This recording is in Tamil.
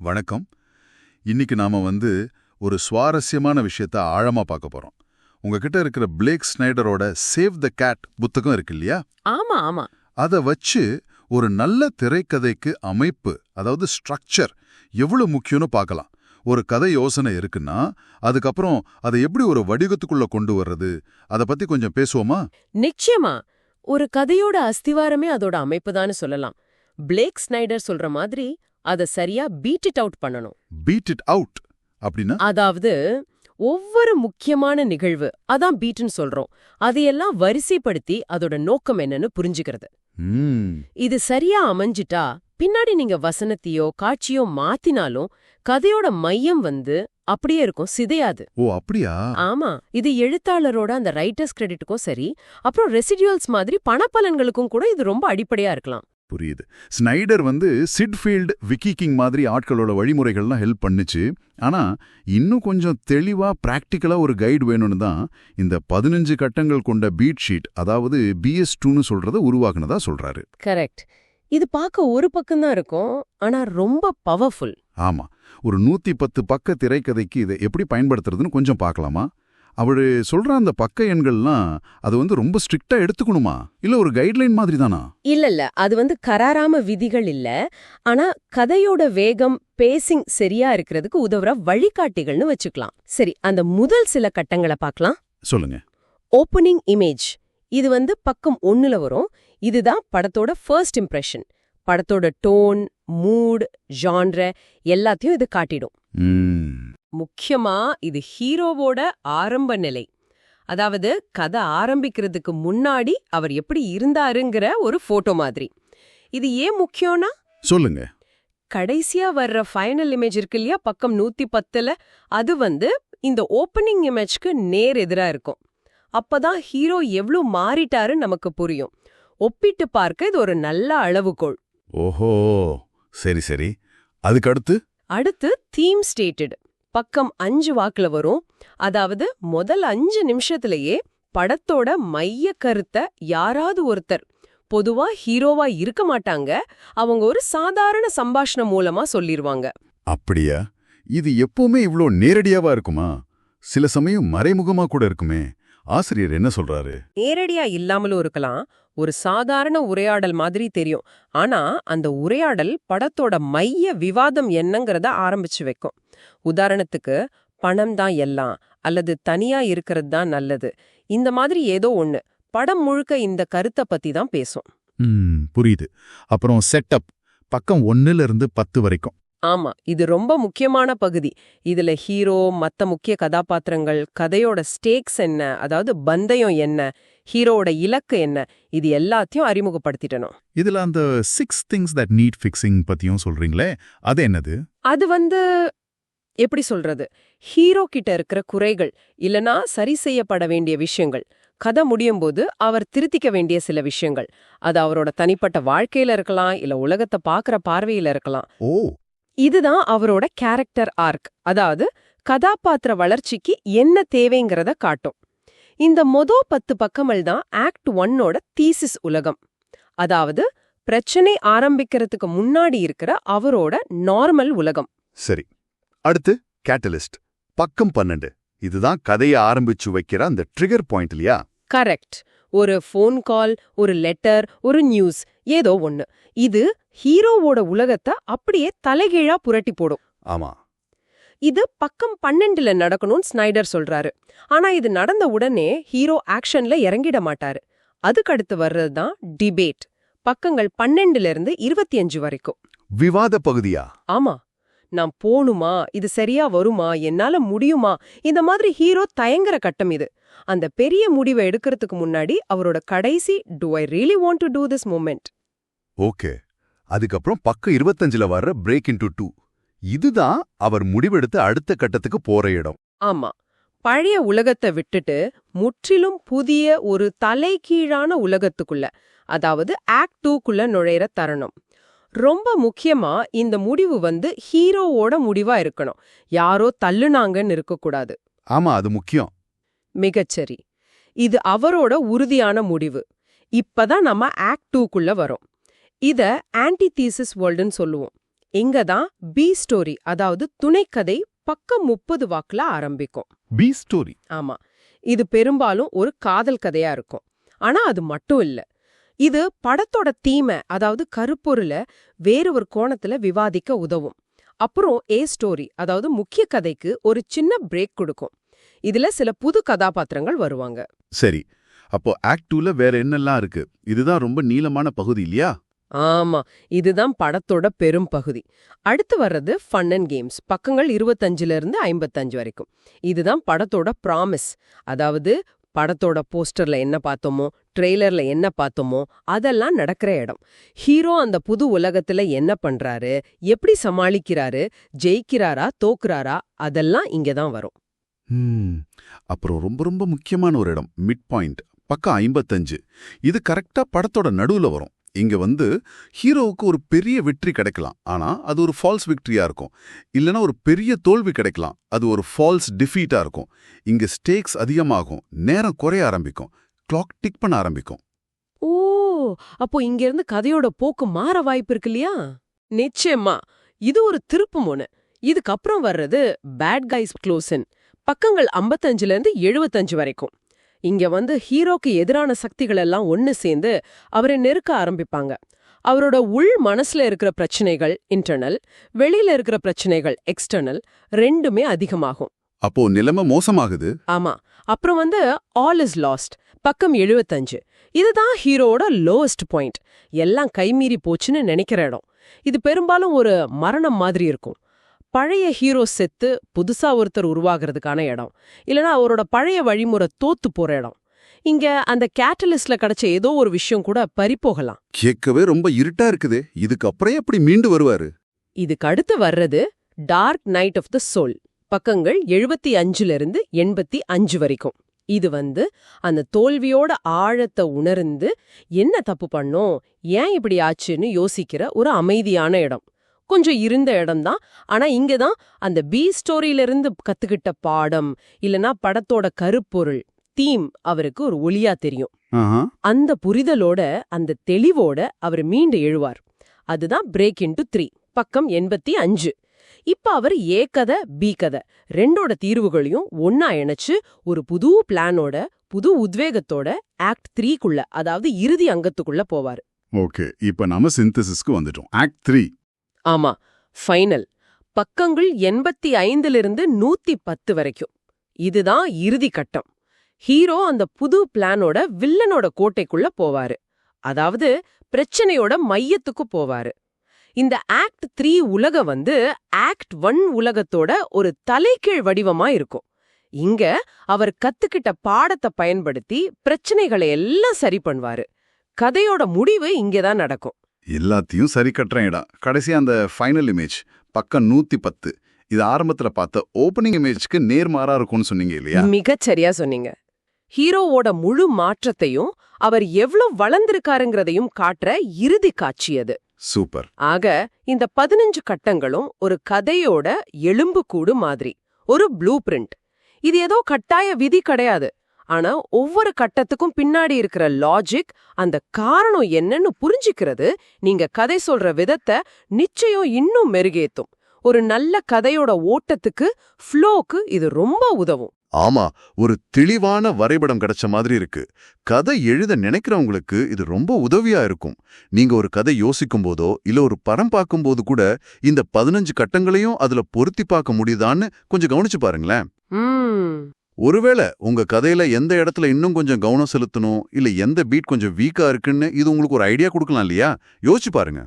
வணக்கம். இன்னைக்கு நாம ஒரு சுவாரஸ்யமான விஷயத்த ஆழமா பார்க்க போறோம். உங்ககிட்ட இருக்கிற பிளேக் ஸ்னைடரோட சேவ் த கேட் புத்தகம் இருக்கு இல்லையா? ஆமா ஆமா. அதை வச்சு ஒரு நல்ல திரைக்கதைக்கு அமைப்பு, அதாவது ஸ்ட்ரக்சர் எவ்வளவு முக்கியம்னு பார்க்கலாம். ஒரு கதை யோசனை இருக்குன்னா அதுக்கப்புறம் அதை எப்படி ஒரு வடிவத்துக்குள்ள கொண்டு வர்றது, அதை பத்தி கொஞ்சம் பேசுவோமா? நிச்சயமா. ஒரு கதையோட அஸ்திவாரமே அதோட அமைப்புதான்னு சொல்லலாம். பிளேக் ஸ்னைடர் சொல்ற மாதிரி அத சரியா பீட் இட் அவுட் பண்ணணும். பீட் இட் அவுட் அப்படின்னா? அதாவது ஒவ்வொரு முக்கியமான நிகழ்வு, அதான் பீட்னு சொல்றோம், அதையெல்லாம் வரிசைப்படுத்தி அதோட நோக்கம் என்னன்னு புரிஞ்சுக்கிறது. இது சரியா அமைஞ்சிட்டா பின்னாடி நீங்க வசனத்தையோ காட்சியோ மாத்தினாலும் கதையோட மையம் அப்படியே இருக்கும், சிதையாது. ஓ அப்படியா? ஆமா. இது எழுத்தாளரோட அந்த ரைட்டர்ஸ் கிரெடிட்டுக்கும் சரி, அப்புறம் ரெசிடியூல்ஸ் மாதிரி பணப்பலன்களுக்கும் கூட இது ரொம்ப அடிப்படையா இருக்கலாம். புரியுது. ஸ்னைடர் சிட்ஃபீல்ட், விக்கி கிங் மாதிரி ஆட்களோட வழிமுறைகள்லாம் ஹெல்ப் பண்ணுச்சு. ஆனா இன்னும் கொஞ்சம் தெளிவா பிராக்டிக்கலா ஒரு கைடு வேணும்னு தான் இந்த 15 கட்டங்கள் கொண்ட பீட் ஷீட், அதாவது BS2ன்னு சொல்றத உருவாக்குனதா சொல்றாரு. கரெக்ட். இது பார்க்க ஒரு பக்கம்தான் இருக்கும், ஆனா ரொம்ப பவர்ஃபுல். ஆமா. ஒரு 110 பக்க திரைக்கதைக்கு இதை எப்படி பயன்படுத்துறதுன்னு கொஞ்சம் பார்க்கலாமா? அவரு சொல்ற அந்த பக்க எண்கள்லாம் அது ரொம்ப ஸ்ட்ரிக்டா எடுத்துக்கணுமா, இல்ல ஒரு கைட்லைன் மாதிரி தானா? இல்ல, அது கராராம விதிகள் இல்ல. ஆனா கதையோட வேகம், பேசிங் சரியா இருக்கிறதுக்கு உதவுற வழிகாட்டிகள்னு வச்சுக்கலாம். சரி, அந்த முதல் சில கட்டங்களை பார்க்கலாம். சொல்லுங்க. Opening image. இது பக்கம் 1ல வரும். இதுதான் படத்தோட ஃபர்ஸ்ட் இம்ப்ரெஷன். படத்தோட டோன், மூட், ஜான்ர எல்லாத்தையும் இது காட்டிடும். முக்கியமா இது ஹீரோவோட ஆரம்ப நிலை. அதாவது கதை ஆரம்பிக்கிறதுக்கு முன்னாடி அவர் எப்படி இருந்தாருங்கிற ஒரு போட்டோ மாதிரி. இது ஏன் முக்கியம்னா, சொல்லுங்க. கடைசியா வர்ற ஃபைனல் இமேஜ் இருக்கு இல்லையா, பக்கம் 110ல, அது இந்த ஓப்பனிங் இமேஜ்க்கு நேர் எதிரா இருக்கும். அப்பதான் ஹீரோ எவ்வளவு மாறிட்டாரு நமக்கு புரியும். ஒப்பிட்டு பார்க்க இது ஒரு நல்ல அளவுகோல். ஓஹோ, சரி சரி. அதுக்கு அடுத்து தீம் ஸ்டேட்டட். பக்கம் 5 வாக்குல வரும். அதாவது முதல் 5 நிமிஷத்திலேயே படத்தோட மைய கருத்தை யாராவது ஒருத்தர், பொதுவா ஹீரோவா இருக்க மாட்டாங்க, அவங்க ஒரு சாதாரண சம்பாஷணம் மூலமா சொல்லிருவாங்க. அப்படியா? இது எப்பவுமே இவ்ளோ நேரடியாவா இருக்குமா? சில சமயம் மறைமுகமா கூட இருக்குமே. ஆசிரியர் என்ன சொல்றாரு? நேரடியா இல்லாமலும் இருக்கலாம். ஒரு சாதாரண உரையாடல் மாதிரி தெரியும். ஆனா அந்த உரையாடல் படத்தோட மைய விவாதம் என்னங்கறத ஆரம்பிச்சு வைக்கும். உதாரணத்துக்கு, பணம் தான் எல்லாம், அல்லது தனியா இருக்கிறது தான் நல்லது, இந்த மாதிரி ஏதோ ஒண்ணு. படம் முழுக்க இந்த கருத்தை பத்தி தான் பேசும். புரியுது. அப்புறம் செட்டப், பக்கம் 1ல இருந்து 10 வரைக்கும். ஆமா, இது ரொம்ப முக்கியமான பகுதி. இதுல ஹீரோ, மத்த முக்கிய கதாபாத்திரங்கள், கதையோட ஸ்டேக்ஸ் என்ன, அதாவது பந்தயம் என்ன, ஹீரோவோட இலக்கு என்ன, இது எல்லாத்தையும் அறிமுகப்படுத்திட்டணும். இதுல அந்த 6 things that need fixing பத்தியும் சொல்றீங்களே, அது என்னது? அது எப்படி சொல்றது, ஹீரோ கிட்ட இருக்கிற குறைகள், இல்லனா சரி செய்யப்பட வேண்டிய விஷயங்கள். கதை முடியும் போது அவர் திருத்திக்க வேண்டிய சில விஷயங்கள். அது அவரோட தனிப்பட்ட வாழ்க்கையில இருக்கலாம், இல்ல உலகத்தை பாக்குற பார்வையில இருக்கலாம். ஓ, இதுதான் அவரோட கேரக்டர் ஆர்க், அதாவது கதாபாத்திர வளர்ச்சிக்கு என்ன தேவைங்கிறத காட்டும். இந்த 10 பக்கங்கள் தான் ஆக்ட் 1ஓட தீசிஸ் உலகம். அதாவது பிரச்சனை ஆரம்பிக்கிறதுக்கு முன்னாடி இருக்கிற அவரோட நார்மல் உலகம். சரி. அடுத்து கேட்டலிஸ்ட், பக்கம் 12. இதுதான் கதையை ஆரம்பிச்சு வைக்கிற அந்த ட்ரிகர் பாயிண்ட் இல்லையா? கரெக்ட். ஒரு ஃபோன் கால், ஒரு லெட்டர், ஒரு நியூஸ், ஏதோ ஒண்ணு. இது ஹீரோவோட உலகத்தை அப்படியே தலைகீழா புரட்டி போடும். ஆமா. இது பக்கம் 12ல நடக்கணும்னு ஸ்னைடர் சொல்றாரு. ஆனா இது நடந்த உடனே ஹீரோ ஆக்ஷன்ல இறங்கிட மாட்டாரு. அதுக்கடுத்து வர்றதுதான் டிபேட். பக்கங்கள் 12ல இருந்து 25 வரைக்கும். விவாத பகுதியா? ஆமா. நான் போணுமா, இது சரியா வருமா, என்னால முடியுமா, இந்த மாதிரி ஹீரோ தயங்குற கட்டம் இது. அந்த பெரிய முடிவை எடுக்கிறதுக்கு முன்னாடி அவரோட கடைசி "Do I really want to do this" moment. Okay. அதுக்கப்புறம் பக்கம் 25ல வர்ற பிரேக் இன்டு 2. இதுதான் அவர் முடிவெடுத்து அடுத்த கட்டத்துக்கு போற இடம். ஆமா. பழைய உலகத்தை விட்டுட்டு முற்றிலும் புதிய ஒரு தலைகீழான உலகத்துக்குள்ள, அதாவது ஆக்ட் 2க்குள்ள நுழையிற தருணம். ரொம்ப முக்கியமா இந்த முடிவு ஹீரோவோட முடிவா இருக்கணும். யாரோ தள்ளுனாங்கன்னு இருக்கக்கூடாது. ஆமா, அது முக்கியம். மிகச்சரி. இது அவரோட உறுதியான முடிவு. இப்பதான் நம்ம ஆக்ட் 2க்குள்ள வரோம். இத ஆன்டிதீசிஸ் வேர்ல்டுன்னு சொல்லுவோம். இங்கதான் பி ஸ்டோரி, அதாவது துணைக்கதை பக்கம் 30 வாக்குல ஆரம்பிக்கும். B story. ஆமா, இது பெரும்பாலும் ஒரு காதல் கதையா இருக்கும். ஆனா அது மட்டும் இல்ல, இது படத்தோட தீமை, அதாவது கருப்பொருள வேறு ஒரு கோணத்துல விவாதிக்க உதவும். அப்புறம் ஏ ஸ்டோரி, அதாவது முக்கிய கதைக்கு ஒரு சின்ன பிரேக் கொடுக்கும். இதுல சில புது கதாபாத்திரங்கள் வருவாங்க. சரி, அப்போ ஆக்ட் 2ல வேற என்னெல்லாம் இருக்கு? இதுதான் ரொம்ப நீளமான பகுதி இல்லையா? ஆமா, இதுதான் படத்தோட பெரும் பகுதி. அடுத்து வர்றது ஃபன் அண்ட் கேம்ஸ், பக்கங்கள் 25ல இருந்து 55 வரைக்கும். இதுதான் படத்தோட ப்ராமிஸ், அதாவது படத்தோட போஸ்டர்ல என்ன பார்த்தோமோ, ட்ரெய்லர்ல என்ன பார்த்தோமோ அதெல்லாம் நடக்கிற இடம். ஹீரோ அந்த புது உலகத்துல என்ன பண்றாரு, எப்படி சமாளிக்கிறாரு, ஜெயிக்கிறாரா தோக்குறாரா, அதெல்லாம் இங்கதான் வரும். அப்புறம் ரொம்ப ரொம்ப முக்கியமான ஒரு இடம், மிட் பாயிண்ட், பக்கம் 55. இது கரெக்டா படத்தோட நடுவுல வரும். இங்க ஹீரோவுக்கு ஒரு பெரிய வெற்றி கிடைக்கலாம், ஆனா அது ஒரு ஃபால்ஸ் விக்டரியா இருக்கும். இல்லனா ஒரு பெரிய தோல்வி கிடைக்கலாம், அது ஒரு ஃபால்ஸ் டிஃபீட்டா இருக்கும். இங்க ஸ்டேக்ஸ் அதிகமாகும், நேரம் குறைய ஆரம்பிக்கும், கிளாக் டிக் பண்ண ஆரம்பிக்கும். ஓ, அப்போ இங்க இருந்து கதையோட போக்கு மாற வாய்ப்பு இருக்கு இல்லையா? நிச்சயமா, இது ஒரு திருப்புமுனை. இதுக்கப்புறம் வர்றது பேட் கைஸ் க்ளோசன், பக்கங்கள் 55ல இருந்து 75 வரைக்கும். இங்க ஹீரோக்கு எதிரான சக்திகள் எல்லாம் ஒன்னு சேர்ந்து அவரை நெருக்க ஆரம்பிப்பாங்க. அவரோட உள் மனசுல இருக்கிற பிரச்சனைகள் இன்டர்னல், வெளியில இருக்கிற பிரச்சனைகள் எக்ஸ்டர்னல், ரெண்டுமே அதிகமாகும். அப்போ நிலைமை மோசமாகுது. ஆமா. அப்புறம் ஆல் இஸ் லாஸ்ட், பக்கம் 75. இதுதான் ஹீரோவோட லோவஸ்ட் பாயிண்ட். எல்லாம் கைமீறி போச்சுன்னு நினைக்கிற இடம். இது பெரும்பாலும் ஒரு மரணம் மாதிரி இருக்கும். பழைய ஹீரோ செத்து புதுசா ஒருத்தர் உருவாகிறதுக்கான இடம், இல்லனா அவரோட பழைய வழிமுறை தோத்து போற இடம். இங்க அந்த கேட்டலிஸ்ட்ல கிடைச்ச ஏதோ ஒரு விஷயம் கூட பறிப்போகலாம். கேட்கவே ரொம்ப இருட்டா இருக்குது. இதுக்கப்புறம் எப்படி மீண்டு வருவாரு? இதுக்கு அடுத்து வர்றது dark night of the soul, பக்கங்கள் 75ல இருந்து 85 வரைக்கும். இது அந்த தோல்வியோட ஆழத்தை உணர்ந்து என்ன தப்பு பண்ணோம், ஏன் இப்படி ஆச்சுன்னு யோசிக்கிற ஒரு அமைதியான இடம். கொஞ்சம் இருந்த இடம்தான், ஆனா இங்கதான் அந்த பி ஸ்டோரியிலிருந்து கத்துக்கிட்ட பாடம், இல்லனா படத்தோட கருப்பொருள் தீம் அவருக்கு ஒரு ஒளியா தெரியும். அந்த புரிதலோட, அந்த தெளிவோட அவர் மீண்டு எழுவார். அதுதான் பிரேக் இன்டு 3, பக்கம் 85. இப்ப அவர் ஏ கதை பி கதை ரெண்டோட தீர்வுகளையும் ஒன்னா இணைச்சு ஒரு புது பிளானோட, புது உத்வேகத்தோட ஆக்ட் 3க்குள்ள, அதாவது இறுதி அங்கத்துக்குள்ள போவாரு. ஓகே, இப்ப நாம சிந்தசிஸ்க்கு வந்துட்டோம். ஆக்ட் 3. ஆமா, ஃபைனல், பக்கங்கள் 85ல இருந்து 110 வரைக்கும். இதுதான் இறுதி கட்டம். ஹீரோ அந்த புது பிளானோட வில்லனோட கோட்டைக்குள்ள போவாரு, அதாவது பிரச்சனையோட மையத்துக்கு போவாரு. இந்த ஆக்ட் 3 உலகம் ஆக்ட் 1 உலகத்தோட ஒரு தலைகீழ் வடிவமா இருக்கும். இங்க அவர் கத்துக்கிட்ட பாடத்தை பயன்படுத்தி பிரச்சனைகளை எல்லாம் சரி பண்ணுவாரு. கதையோட முடிவு இங்கதான் நடக்கும். எல்லாத்தையும் சரி கட்டுறேன் இடம். கடைசியா அந்த ஃபைனல் இமேஜ், பக்கம் 110. இது ஆரம்பத்துல பார்த்த ஓப்பனிங் இமேஜ்க்கு நேர்மாறா இருக்கும்னு சொன்னீங்க இல்லையா? மிகச்சரியா சொன்னீங்க. ஹீரோவோட முழு மாற்றத்தையும், அவர் எவ்வளவு வளர்ந்திருக்காருங்கிறதையும் காட்டுற இறுதி காட்சி அது. சூப்பர். ஆக இந்த 15 கட்டங்களும் ஒரு கதையோட எலும்புக்கூடு மாதிரி, ஒரு ப்ளூ பிரிண்ட். இது ஏதோ கட்டாய விதி கிடையாது. ஆனா ஒவ்வொரு கட்டத்துக்கும் பின்னாடி இருக்கிற லாஜிக், அந்த காரணம் என்னன்னு புரிஞ்சுக்கிறது நீங்க கதை சொல்ற விதத்தை நிச்சயம் இன்னும் மெருகேத்தும். ஒரு நல்ல கதையோட ஓட்டத்துக்கு, ஃப்ளோக்கு இது ரொம்ப உதவும். ஆமா, ஒரு தெளிவான வரைபடம் கிடைச்ச மாதிரி இருக்கு. கதை எழுத நினைக்கிறவங்களுக்கு இது ரொம்ப உதவியா இருக்கும். நீங்க ஒரு கதை யோசிக்கும் போதோ இல்ல ஒரு படம் பார்க்கும்போது கூட இந்த 15 கட்டங்களையும் அதுல பொருத்தி பார்க்க முடியுதான்னு கொஞ்சம் கவனிச்சு பாருங்களேன். ஒருவேளை உங்க கதையில எந்த இடத்துல இன்னும் கொஞ்சம் கவனம் செலுத்தணும், இல்ல எந்த பீட் கொஞ்சம் வீக்கா இருக்குன்னு இது உங்களுக்கு ஒரு ஐடியா கொடுக்கலாம் இல்லையா? யோசிச்சு பாருங்க.